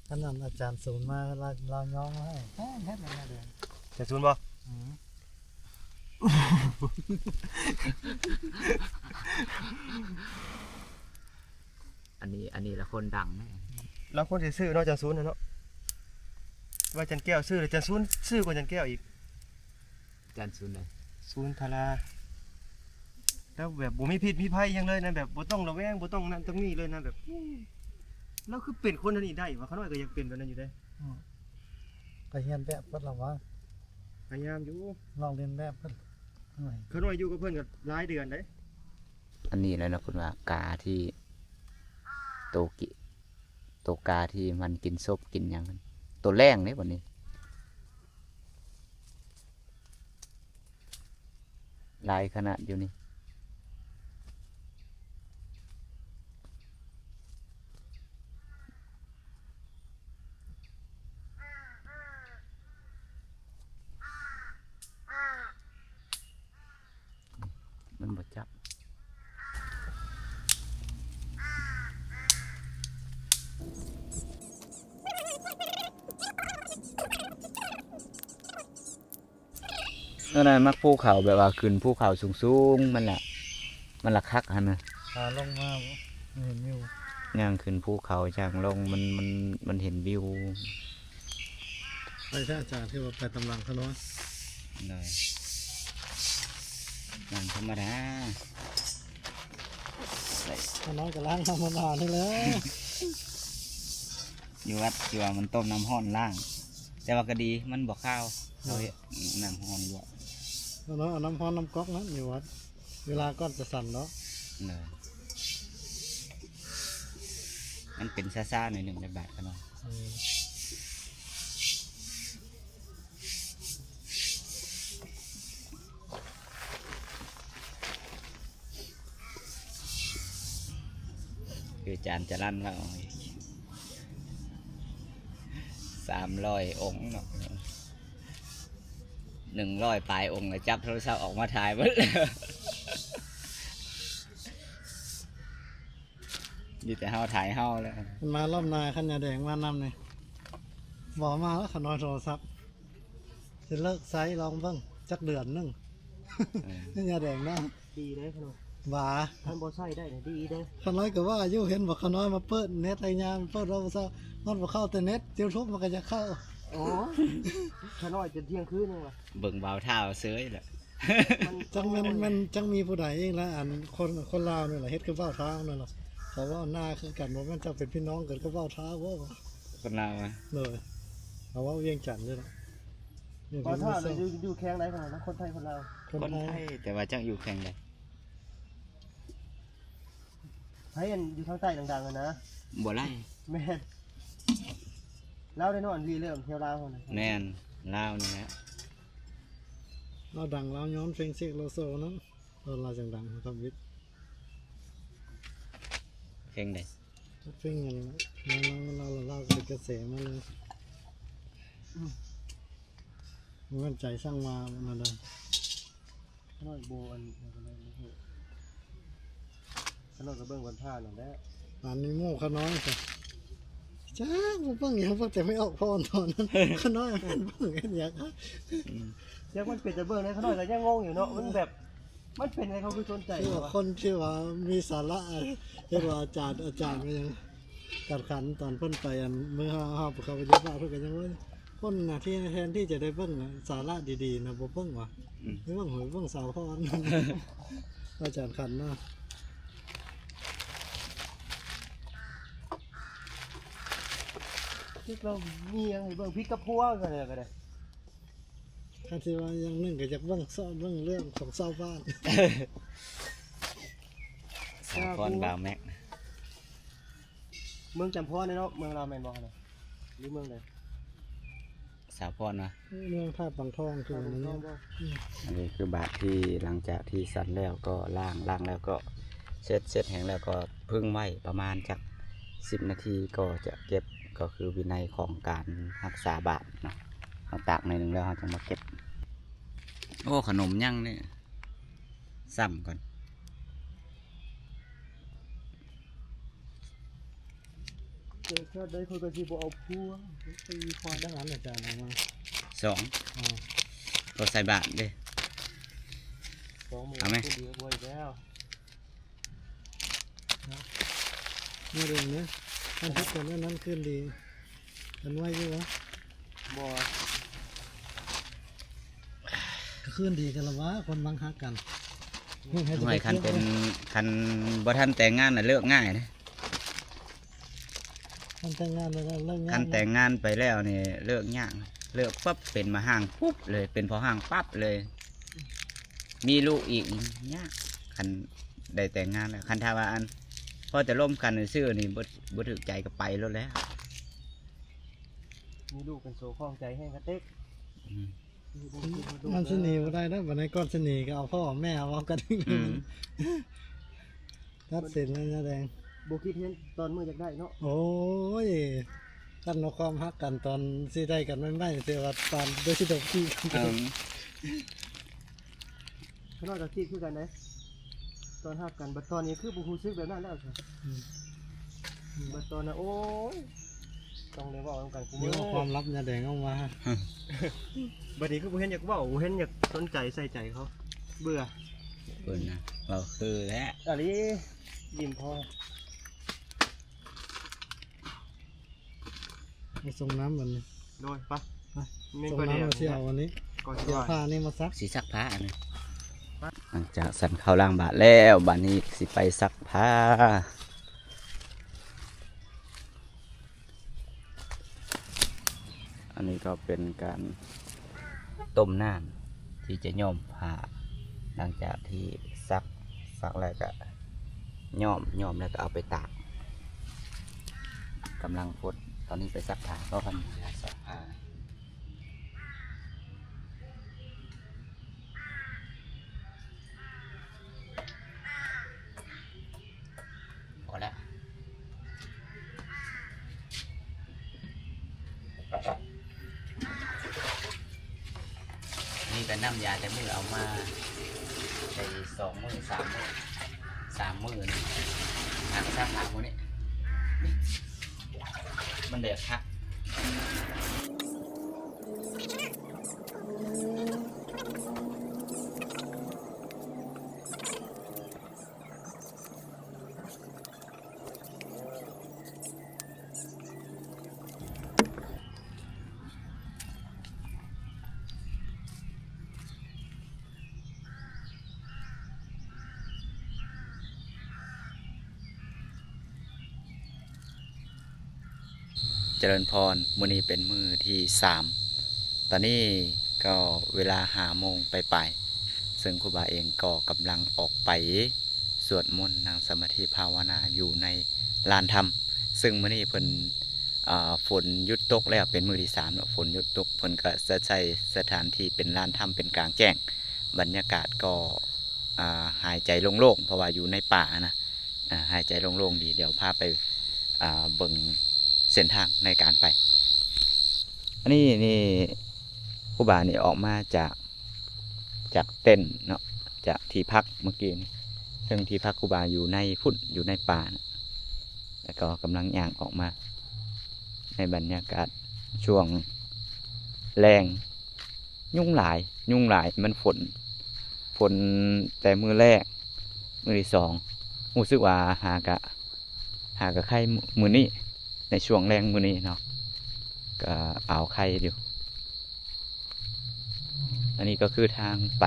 ขนาดอาจารย์ศูนย์มาเราย้องให้แค่นั้นเดียวจะซูนบ่อันนี้ละคนดังนะเราคนสิซื้อเนาะจะซูนเนาะว่าจันแก้วซื้อแล้วจะซูนซื้อกว่าจันแก้วอีกจานซุนเลยซูนทาราแล้วแบบบ่มีพิษมีภัยยังเลยนะแบบบ่ต้องระแวงบ่ต้องนั่นต้องนี่เลยนะแบบเราคือเป็นคนอันนี้ได้ว่าเขาน้อยก็ยังเป็นแบบนั้นอยู่ได้ก็เฮียนแบบเพิ่นละว่าพยายามอยู่ลองเรียนแบบเพิ่นเขาน้อยอยู่กับเพิ่นก็หลายเดือนได้อันนี้แล้วนะคุณว่ากาที่โตกาที่มันกินซบกินอย่างนั้นตัวแรงเนี่ยวันนี้ลายขนาดอยู่นี่มันบ่จับนั่นน่ะมักภูเขาแบบว่าขึ้นภูเขาสูงๆมันละคักฮะนะขาลงมาเห็นวิวย่างขึ้นภูเขาย่างลงมันเห็นวิวไปท่าอาจารย์ที่ว่าไปตำลังเขาน้อยเลยนั่งธรรมดาเขาน้อยก็ล้างธรรมดานี่เลย อยู่วัดที่ว่ามันต้มน้ำห้อนล่างแต่ว่าก็ดีมันบ่ข้าวเราน้ำห้อนด้วยเขาน้อยเอาน้ำฮ้อนน้ำก๊อกนะอยู่วัดเวลาก้อนจะสั่นเนาะเลยมันเป็นซ่าๆหน่อยหนึ่งในบาทกันหน่อยคือจานจะลั่นว่า300 องค์เนาะ100 ปลายองค์เลยจับโทรศัพท์ออกมาถ่ายหมดเลยอยู่แต่เฮาถ่ายเฮาเลยมันมารอบนาขันยาแดงมานำเลยบอกมาแล้วเขาน้อยโทรศัพท์จะเลิกไซส์ลองเบิ่งจักเดือนนึงขันยาแดงนะดีได้ขนมบ่าท่านบ่ใช้ได้ดีได้เขาน้อยก็ว่าอยู่เห็นบอกเขาน้อยมาเปิดเน็ตอะไรยามเปิดเราซะนอนบ่เข้าแต่เน็ตเจียวทุบมันก็จะเข้าอ๋อขาน้อยจะเที่ยงคืนนึงว่ะเบิ่งเบาเท้าเสื้อแหละจังมันจังมีผู้ใดเองละอันคนลาวนี่แหละเฮ็ดกับเบ้าเท้านั่นแหละเขาว่าหน้าคือกันว่ามันจะเป็นพี่น้องกันกับเบ้าเท้าว่าคนลาวเลยเขาว่าเวียงจันทน์ด้วยนะเบ้าเท้าเลยอยู่แข้งไหนกันนะคนไทยคนลาวคนไทยแต่ว่าจังอยู่แข่งใดไทยอยู่ทางใต้ดังๆเลยนะบ่ไล่แม่นลาวได้นอนรีเริ่มเที่ยวลาวคนแม่นลาวนี่แหละเราดังเราย้อนเฟงเซกโลโซนั้นเราจังดังครับวิทย์เข่งใดเฟงอย่างเราเป็นกระแสมาเลยมันใจสร้างมาเลยน้อยโบอันอะไรไม่ถูกขนมกระเบื้องวันท่าหน่อยแล้วอันนี้โม่ขน้อยสิจ้าเพิ่งยังเพิ่งแต่ไม่ออกพอตอนนั้นขน้อยมันเพิ่งกันอย่างยังมันเป็นแต่เบื้องเลยขนมแต่ยังงงอยู่เนาะมันแบบมันเป็นอะไรเขาคือสนใจคนที่ว่ามีสาระเรียกว่าอาจารย์ก็ยังกัดขันตอนเพิ่นไปอันเมื่อห้าเขาไปเยอะมากเพิ่นก็ยังว่าคนนะที่แทนที่จะได้เบิ่งสาระดีๆนะบ่เบิ่งว่ะไม่เบิ่งหวยเบิ่งสาวพรอาจารย์ขันนะที่เรามีอย่างเบิ่งพริกกระพัวกันเลยก็ได้ถ้าที่ว่ายังนึงก็จะเบิ่งเรื่องของชาวบ้านสาวพรบาวแม็กเมืองจำพรเนาะเมืองเราแมนบอกนะหรือเมืองไหนสาวพรนะเมืองท่าบางทองคืออันนี้คือบาทที่หลังจากที่สั่นแล้วก็ล้างแล้วก็เช็ดแห้งแล้วก็พึ่งไว้ประมาณจาก10 นาทีก็จะเก็บก็คือวินัยของการรักษาบาทเนาะเราตากในหนึ่งแล้วเราจะมาเก็บโอ้ขนมยั่งนี่ซ้ำก่อน เจอชาติได้คนก็สิบ่เอาพัวตีคอ ดังนั้นอาจารย์เอามา สอง อ๋อ ก็ใส่บาทเด้ 2 มื้อ เอาไหม คนเดียวบ่อีกแล้ว นี่เรื่องนี้ท่านทุกคนนั้นขึ้นดีกันไว้อยู่วะ บ่ ขึ้นดีกันละวะคนบังคับกัน ทำไมคันเป็นคันบ่ทันแต่งงานน่ะเลิกง่ายนะ ท่านแต่งงานแล้วเลิกงาน คันแต่งงานไปแล้วนี่เลิกยากเลิกปั๊บเป็นมาห้างปุ๊บเลยเป็นพอห้างปั๊บเลย มีลูกอีกยากคันได้แต่งงานแล้วคันถ้าว่าอันพอจะร่วมกันซื่อนี่บ่ถึกใจก็ไปแล้วแหล้ว มีลูกเป็นโซข้องใจแห้งกระเต็ก มันสนีบ่ได้นะวันนี้ก้อนสนีก็เอาพ่อแม่เอากัน อืม ทัดสินแล้วนะแดง บ่คิดเห็นตอนมื้ออยากได้เนาะ โอ้ยกันเอาความฮักกันตอนสิได้กันไม่เสียว่าตอนโดยที่ดอกที่กัน ขน้อยก็คิดคือกันเด้ตอนฮักกันบัดตอนนี้คือบ่รู้สึกแบบนั้นแล้วสิบัดตอนน่ะโอ้ยต้องได้เว้านำกันกู เดี๋ยวเอาความลับยาแดงเอามา บัดนี้คือบ่เห็นอยากเว้าบ่เห็นอยากสนใจใส่ใจเขาเบื่อ เพิ่นนะเราคือแล้ว อันนี้ยิ้มพอ มาส่งน้ำเหมือน โดยปะ ไป มี ส่ง ประเดี๋ยว น้ำมาเที่ยววันนี้ ก่อนสิ เดี๋ยว ว่า ผ้านี่มาซัก สิซักผ้าอันนี้หลังจากสั่นเข้าล่างบาทแล้วบาดนี้สิไปซักผ้าอันนี้ก็เป็นการต้มน้ำที่จะย้อมผ้าหลังจากที่ซักแล้วก็ย้อมแล้วก็เอาไปตากกำลังพดตอนนี้ไปซักผ้าก็ทำซักผ้าพอแล้วนี่เป็นน้ำยาแต่มือเอามาใส่2 มื้อ3 มื้อนี่หักซักผ้าพวกนี้มันเดือดครับเจริญพรมื้อนี้เป็นมื้อที่3ตอนนี้ก็เวลา5 โมงไปซึ่งครูบาเองก็กำลังออกไปสวดมนต์นั่งสมาธิภาวนาอยู่ในลานธรรมซึ่งมื้อนี้เพิ่นฝนหยุดตกแล้วเป็นมื้อที่3แล้วฝนหยุดตกเพิ่นก็จะใช้สถานที่เป็นลานธรรมเป็นกลางแจ้งบรรยากาศก็หายใจโล่งๆเพราะว่าอยู่ในป่านะหายใจโล่งๆดีเดี๋ยวพาไปเบิ่งเส้นทางในการไปอันนี้ครูบานี่ออกมาจากเต็นท์เนาะจากที่พักเมื่อกี้นี่ซึ่งที่พักครูบาอยู่ในพุ่นอยู่ในป่านะแล้วก็กำลังย่างออกมาในบรรยากาศช่วงแรงยุ่งหลายมันฝนแต่มือแรกมือที่2รู้สึกว่าหากะไข่มือนี้ในช่วงแรงมือนี้เนาะก็เอาไข่อยู่อันนี้ก็คือทางไป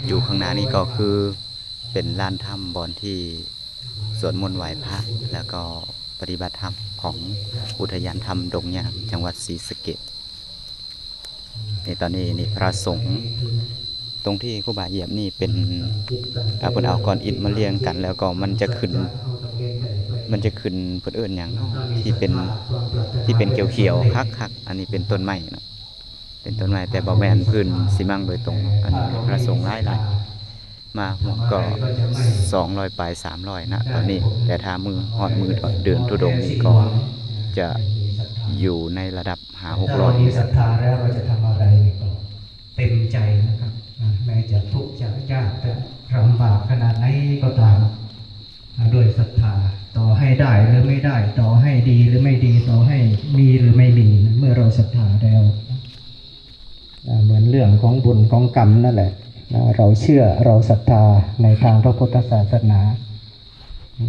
อยู่ข้างหน้านี้ก็คือเป็นลานถ้ำบอนที่สวดมนต์ไหว้พระแล้วก็ปฏิบัติธรรมของอุทยานธรรมดงยางจังหวัดศรีสะเกษในตอนนี้นี่พระสงฆ์ตรงที่ครูบาเหยียบนี่เป็นเพิ่นเอาก้อนอิฐมาเรียงกัน แล้วก็มันจะขึ้นเพิ่นเอิ้นหยังที่เป็นเขียวๆคักๆอันนี้เป็นต้นไม้เนาะเป็นต้นไม้แต่บ่แม่นพื้นสิมังโดยตรงอันนี้พระสงฆ์หลายๆมาก็200ปลาย300นะตอนนี้แต่ถ้ามือฮอดมือเดือนธุดงค์นี่ก็จะอยู่ในระดับถ้าเรามี 5-600 ศรัทธาแล้วเราจะทำอะไรก็เต็มใจนะครับแม้จะทุกข์จะยากจะลำบากขนาดไหนก็ตามด้วยศรัทธาต่อให้ได้หรือไม่ได้ต่อให้ดีหรือไม่ดีต่อให้มีหรือไม่มีเมื่อเราศรัทธาแล้วเหมือนเรื่องของบุญของกรรมนั่นแหละเราเชื่อเราศรัทธาในทางพระพุทธศาสนา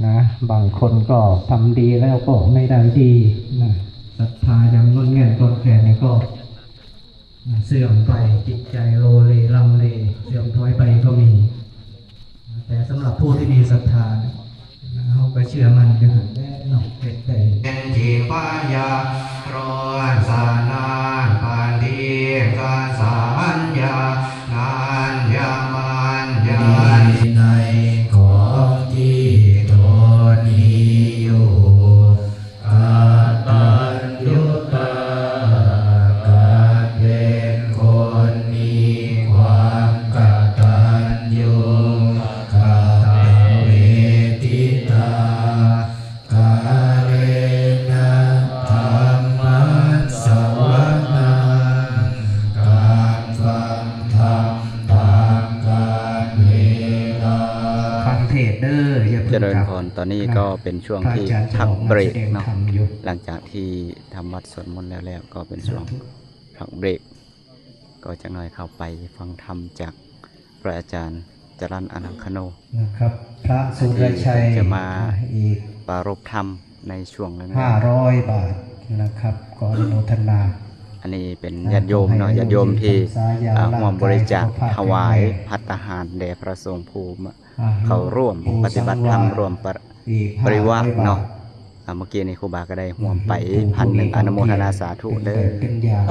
นะบางคนก็ทำดีแล้วก็ไม่ได้ดีนะศรัทธายังงอนแง่นกอนแก่นี่ก็เสื่อมไปจิตใจโลเลลังเลเสื่อมถอยไปก็มีแต่สำหรับผู้ที่มีศรัทธาเขาก็เชื่อมันอยู่แน่นอนเป็นจิปายาโรสานานปาลีกาสัญญานานยามันยาในของที่ตนมีอยู่กตัญญูตาการเป็นคนมีความกตัญญูกตเวทิตากาเรนะธรรมัสสวนาการฟังธรรมตามกาลเวลาฟังเทศเด้ออย่า เจ เพิ่ง ริญ กลับ พรตอนนี้ก็เป็นช่วงที่พักเบรกเนาะหลังจากที่ทำวัดสวดมนต์แล้วก็เป็นช่วงพักเบรกก็จะน้อยเข้าไปฟังธรรมจากพระอาจารย์จรัญอนังคโน นะครับพระสุรชัย จะมา อีก ปรารภธรรมในช่วงนั้น 500 บาทนะครับขออนุโมทนา อันนี้เป็นญาติโยมเนาะญาติโยมที่ร่วมบริจาคถวายภัตตาหารแด่พระสงฆ์ภูมิเขาร่วมปฏิบัติธรรมร่วมปริวาสเนาะเมื่อกี้นี่ครูบาก็ได้ห่วมไป1,000อนุโมทนาสาธุเด้อ เป็นอย่าง